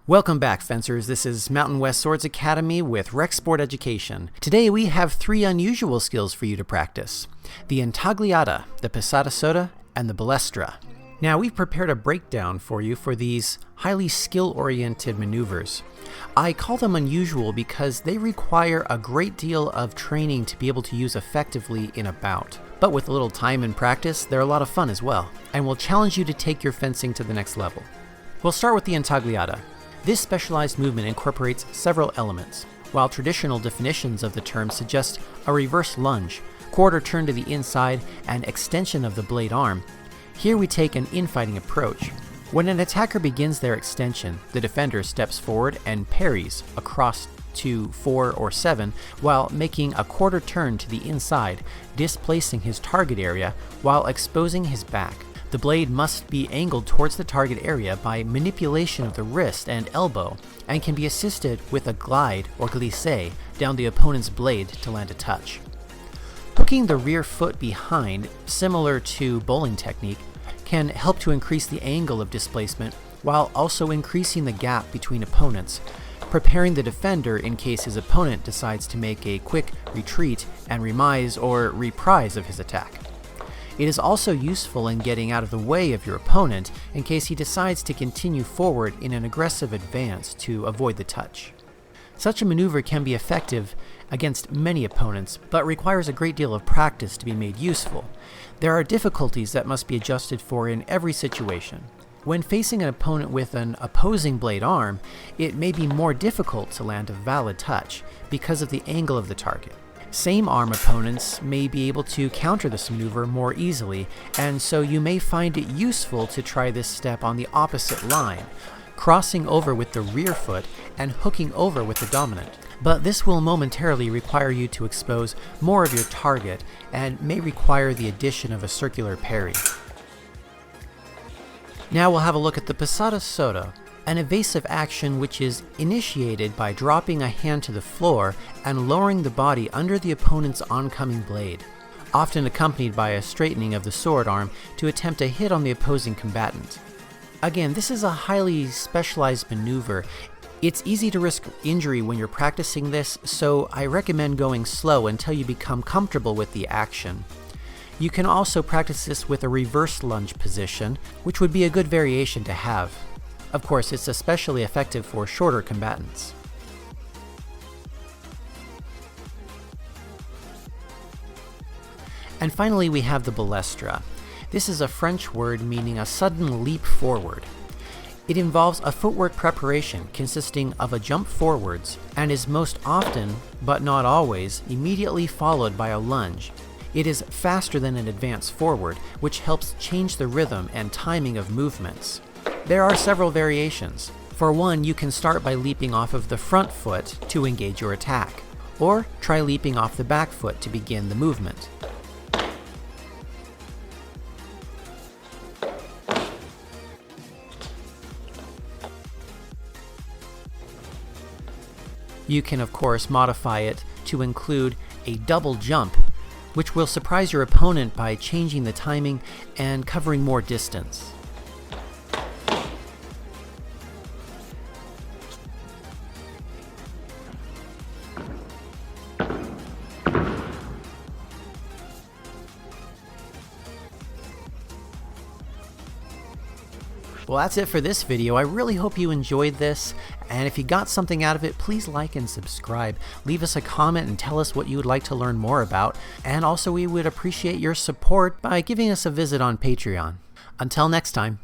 Welcome back, fencers. This is Mountain West Swords Academy with Rec Sport Education. Today we have 3 unusual skills for you to practice: the Anti-Gliadin, the Passata-sotto, and the Balestra. Now we've prepared a breakdown for you for these highly skill-oriented maneuvers. I call them unusual because they require a great deal of training to be able to use effectively in a bout. But with a little time and practice, they're a lot of fun as well, and will challenge you to take your fencing to the next level. We'll start with the Anti-Gliadin. This specialized movement incorporates several elements. While traditional definitions of the term suggest a reverse lunge, quarter turn to the inside, and extension of the blade arm, here we take an infighting approach. When an attacker begins their extension, the defender steps forward and parries across to 4 or 7 while making a quarter turn to the inside, displacing his target area while exposing his back. The blade must be angled towards the target area by manipulation of the wrist and elbow, and can be assisted with a glide or glissé down the opponent's blade to land a touch. Hooking the rear foot behind, similar to bowling technique, can help to increase the angle of displacement while also increasing the gap between opponents, preparing the defender in case his opponent decides to make a quick retreat and remise or reprise of his attack. It is also useful in getting out of the way of your opponent in case he decides to continue forward in an aggressive advance to avoid the touch. Such a maneuver can be effective against many opponents, but requires a great deal of practice to be made useful. There are difficulties that must be adjusted for in every situation. When facing an opponent with an opposing blade arm, it may be more difficult to land a valid touch because of the angle of the target. Same arm opponents may be able to counter this maneuver more easily, and so you may find it useful to try this step on the opposite line, crossing over with the rear foot and hooking over with the dominant. But this will momentarily require you to expose more of your target and may require the addition of a circular parry. Now we'll have a look at the Passata-sotto, an evasive action which is initiated by dropping a hand to the floor and lowering the body under the opponent's oncoming blade, often accompanied by a straightening of the sword arm to attempt a hit on the opposing combatant. Again, this is a highly specialized maneuver. It's easy to risk injury when you're practicing this, so I recommend going slow until you become comfortable with the action. You can also practice this with a reverse lunge position, which would be a good variation to have. Of course, it's especially effective for shorter combatants. And finally, we have the Balestra. This is a French word meaning a sudden leap forward. It involves a footwork preparation consisting of a jump forwards and is most often, but not always, immediately followed by a lunge. It is faster than an advance forward, which helps change the rhythm and timing of movements. There are several variations. For one, you can start by leaping off of the front foot to engage your attack, or try leaping off the back foot to begin the movement. You can of course modify it to include a double jump, which will surprise your opponent by changing the timing and covering more distance. Well, that's it for this video. I really hope you enjoyed this, and if you got something out of it, please like and subscribe. Leave us a comment and tell us what you would like to learn more about, and also we would appreciate your support by giving us a visit on Patreon. Until next time.